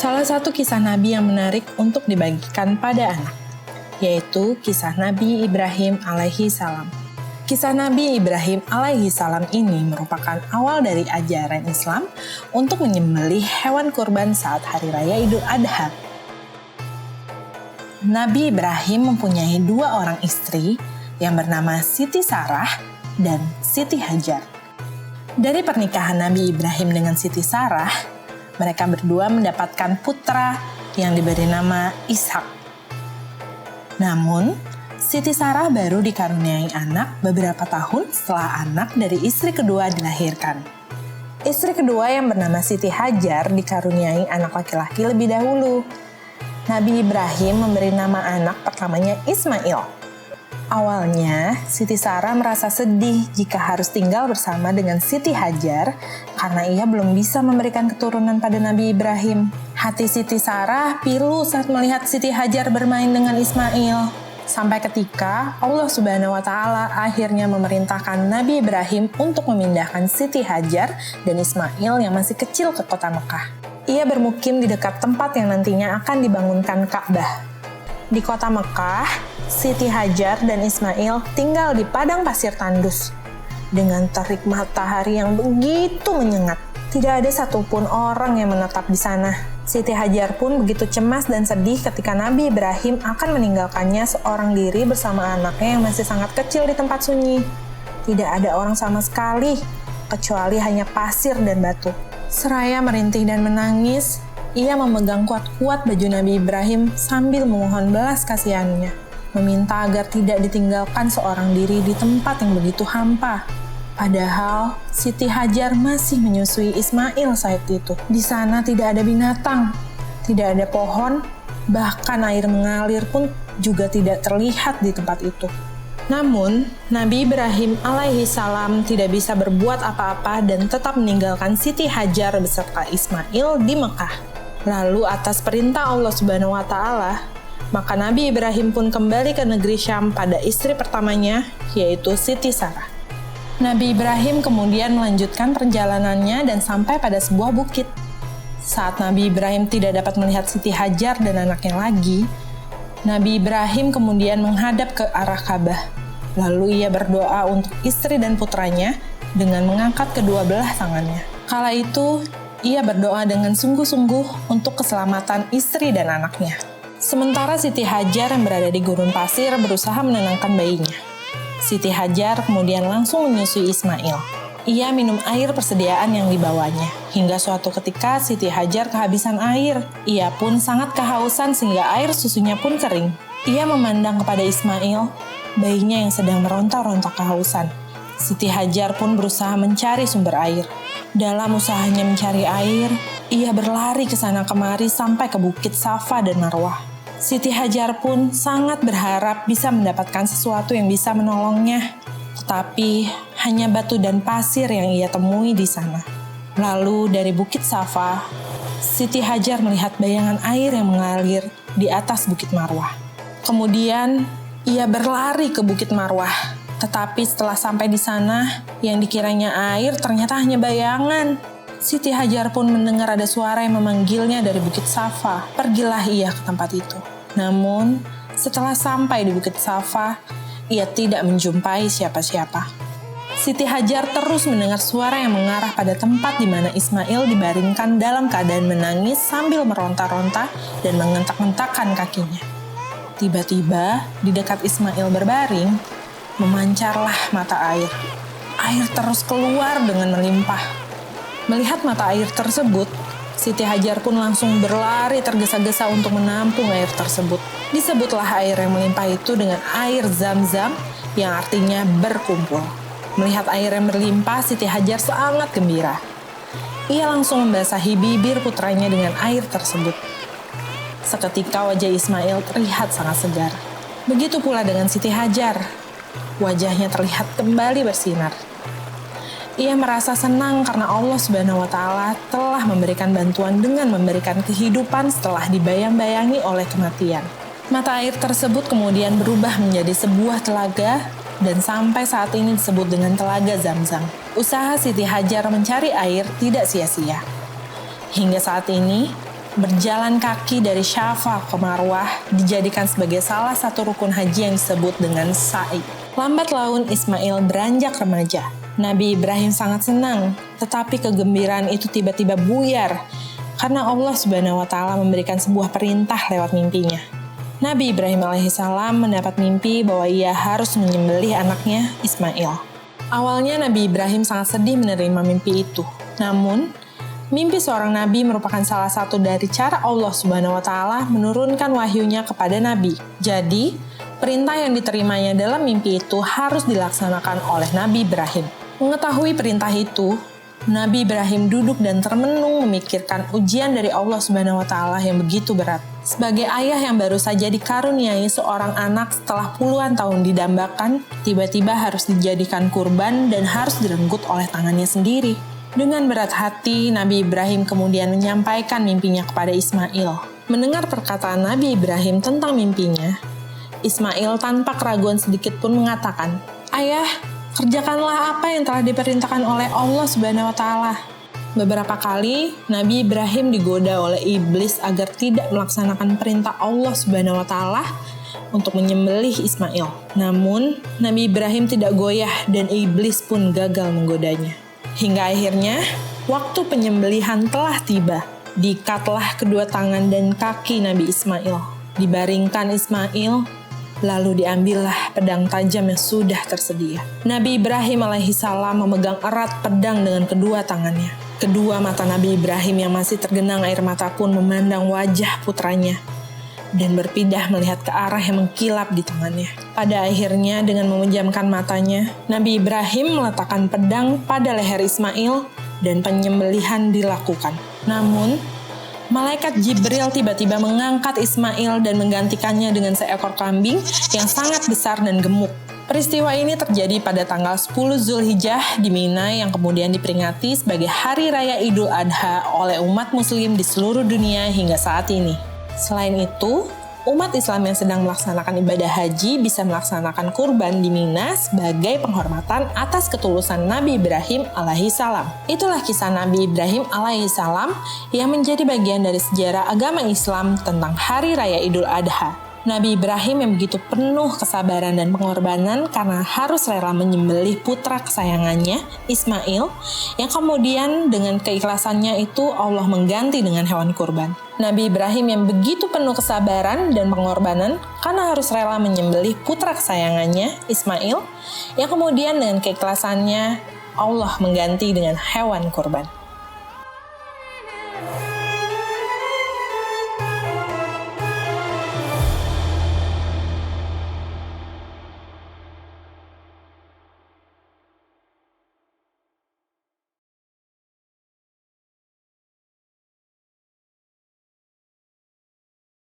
Salah satu kisah Nabi yang menarik untuk dibagikan pada anak, yaitu kisah Nabi Ibrahim alaihi salam. Kisah Nabi Ibrahim alaihi salam ini merupakan awal dari ajaran Islam untuk menyembelih hewan kurban saat Hari Raya Idul Adha. Nabi Ibrahim mempunyai 2 orang istri yang bernama Siti Sarah dan Siti Hajar. Dari pernikahan Nabi Ibrahim dengan Siti Sarah, mereka berdua mendapatkan putra yang diberi nama Ishak. Namun, Siti Sarah baru dikaruniai anak beberapa tahun setelah anak dari istri kedua dilahirkan. Istri kedua yang bernama Siti Hajar dikaruniai anak laki-laki lebih dahulu. Nabi Ibrahim memberi nama anak pertamanya Ismail. Awalnya, Siti Sarah merasa sedih jika harus tinggal bersama dengan Siti Hajar karena ia belum bisa memberikan keturunan pada Nabi Ibrahim. Hati Siti Sarah pilu saat melihat Siti Hajar bermain dengan Ismail. Sampai ketika Allah Subhanahu wa Ta'ala akhirnya memerintahkan Nabi Ibrahim untuk memindahkan Siti Hajar dan Ismail yang masih kecil ke kota Mekah. Ia bermukim di dekat tempat yang nantinya akan dibangunkan Ka'bah. Di kota Mekah, Siti Hajar dan Ismail tinggal di padang pasir tandus. Dengan terik matahari yang begitu menyengat, tidak ada satupun orang yang menetap di sana. Siti Hajar pun begitu cemas dan sedih ketika Nabi Ibrahim akan meninggalkannya seorang diri bersama anaknya yang masih sangat kecil di tempat sunyi. Tidak ada orang sama sekali, kecuali hanya pasir dan batu. Seraya merintih dan menangis, ia memegang kuat-kuat baju Nabi Ibrahim sambil memohon belas kasihannya, meminta agar tidak ditinggalkan seorang diri di tempat yang begitu hampa. Padahal Siti Hajar masih menyusui Ismail saat itu. Di sana tidak ada binatang, tidak ada pohon, bahkan air mengalir pun juga tidak terlihat di tempat itu. Namun, Nabi Ibrahim alaihi salam tidak bisa berbuat apa-apa dan tetap meninggalkan Siti Hajar beserta Ismail di Mekah. Lalu atas perintah Allah Subhanahu wa Ta'ala, maka Nabi Ibrahim pun kembali ke negeri Syam pada istri pertamanya, yaitu Siti Sarah. Nabi Ibrahim kemudian melanjutkan perjalanannya dan sampai pada sebuah bukit. Saat Nabi Ibrahim tidak dapat melihat Siti Hajar dan anaknya lagi, Nabi Ibrahim kemudian menghadap ke arah Ka'bah. Lalu ia berdoa untuk istri dan putranya dengan mengangkat kedua belah tangannya. Kala itu, ia berdoa dengan sungguh-sungguh untuk keselamatan istri dan anaknya. Sementara Siti Hajar yang berada di gurun pasir berusaha menenangkan bayinya. Siti Hajar kemudian langsung menyusui Ismail. Ia minum air persediaan yang dibawanya. Hingga suatu ketika Siti Hajar kehabisan air. Ia pun sangat kehausan sehingga air susunya pun kering. Ia memandang kepada Ismail, bayinya yang sedang meronta-ronta kehausan. Siti Hajar pun berusaha mencari sumber air. Dalam usahanya mencari air, ia berlari ke sana kemari sampai ke bukit Safa dan Marwah. Siti Hajar pun sangat berharap bisa mendapatkan sesuatu yang bisa menolongnya. Tetapi hanya batu dan pasir yang ia temui di sana. Lalu dari bukit Safa, Siti Hajar melihat bayangan air yang mengalir di atas bukit Marwah. Kemudian ia berlari ke bukit Marwah. Tetapi setelah sampai di sana, yang dikiranya air ternyata hanya bayangan. Siti Hajar pun mendengar ada suara yang memanggilnya dari bukit Safa. Pergilah ia ke tempat itu. Namun, setelah sampai di bukit Safa, ia tidak menjumpai siapa-siapa. Siti Hajar terus mendengar suara yang mengarah pada tempat di mana Ismail dibaringkan dalam keadaan menangis sambil meronta-ronta dan mengentak-entakkan kakinya. Tiba-tiba, di dekat Ismail berbaring, memancarlah mata air. Air terus keluar dengan melimpah. Melihat mata air tersebut, Siti Hajar pun langsung berlari tergesa-gesa untuk menampung air tersebut. Disebutlah air yang melimpah itu dengan air Zam-Zam yang artinya berkumpul. Melihat air yang berlimpah, Siti Hajar sangat gembira. Ia langsung membasahi bibir putranya dengan air tersebut. Seketika wajah Ismail terlihat sangat segar. Begitu pula dengan Siti Hajar. Wajahnya terlihat kembali bersinar. Ia merasa senang karena Allah Subhanahu wa Ta'ala telah memberikan bantuan dengan memberikan kehidupan setelah dibayang-bayangi oleh kematian. Mata air tersebut kemudian berubah menjadi sebuah telaga dan sampai saat ini disebut dengan Telaga Zam-Zam. Usaha Siti Hajar mencari air tidak sia-sia. Hingga saat ini, Berjalan kaki dari Syafa ke Marwah dijadikan sebagai salah satu rukun haji yang disebut dengan sa'i. Lambat laun Ismail beranjak remaja. Nabi Ibrahim sangat senang, tetapi kegembiraan itu tiba-tiba buyar karena Allah Subhanahu wa Ta'ala memberikan sebuah perintah lewat mimpinya. Nabi Ibrahim alaihissalam mendapat mimpi bahwa ia harus menyembelih anaknya Ismail. Awalnya Nabi Ibrahim sangat sedih menerima mimpi itu. Namun, mimpi seorang nabi merupakan salah satu dari cara Allah Subhanahu wa Ta'ala menurunkan wahyunya kepada nabi. Jadi, perintah yang diterimanya dalam mimpi itu harus dilaksanakan oleh Nabi Ibrahim. Mengetahui perintah itu, Nabi Ibrahim duduk dan termenung memikirkan ujian dari Allah Subhanahu wa Ta'ala yang begitu berat. Sebagai ayah yang baru saja dikaruniai seorang anak setelah puluhan tahun didambakan, tiba-tiba harus dijadikan kurban dan harus direnggut oleh tangannya sendiri. Dengan berat hati, Nabi Ibrahim kemudian menyampaikan mimpinya kepada Ismail. Mendengar perkataan Nabi Ibrahim tentang mimpinya, Ismail tanpa keraguan sedikit pun mengatakan, "Ayah, kerjakanlah apa yang telah diperintahkan oleh Allah Subhanahu wa Ta'ala." Beberapa kali, Nabi Ibrahim digoda oleh iblis agar tidak melaksanakan perintah Allah Subhanahu wa Ta'ala untuk menyembelih Ismail. Namun, Nabi Ibrahim tidak goyah dan iblis pun gagal menggodanya. Hingga akhirnya, waktu penyembelihan telah tiba. Diikatlah kedua tangan dan kaki Nabi Ismail. Dibaringkan Ismail, lalu diambillah pedang tajam yang sudah tersedia. Nabi Ibrahim alaihissalam memegang erat pedang dengan kedua tangannya. Kedua mata Nabi Ibrahim yang masih tergenang air mata pun memandang wajah putranya dan berpindah melihat ke arah yang mengkilap di tangannya. Pada akhirnya dengan memejamkan matanya, Nabi Ibrahim meletakkan pedang pada leher Ismail dan penyembelihan dilakukan. Namun, malaikat Jibril tiba-tiba mengangkat Ismail dan menggantikannya dengan seekor kambing yang sangat besar dan gemuk. Peristiwa ini terjadi pada tanggal 10 Zulhijjah di Mina yang kemudian diperingati sebagai Hari Raya Idul Adha oleh umat muslim di seluruh dunia hingga saat ini. Selain itu, umat Islam yang sedang melaksanakan ibadah haji bisa melaksanakan kurban di Mina sebagai penghormatan atas ketulusan Nabi Ibrahim alaihissalam. Itulah kisah Nabi Ibrahim alaihissalam yang menjadi bagian dari sejarah agama Islam tentang Hari Raya Idul Adha. Nabi Ibrahim yang begitu penuh kesabaran dan pengorbanan karena harus rela menyembelih putra kesayangannya, Ismail, yang kemudian dengan keikhlasannya itu Allah mengganti dengan hewan kurban. Nabi Ibrahim yang begitu penuh kesabaran dan pengorbanan karena harus rela menyembelih putra kesayangannya, Ismail, yang kemudian dengan keikhlasannya Allah mengganti dengan hewan kurban.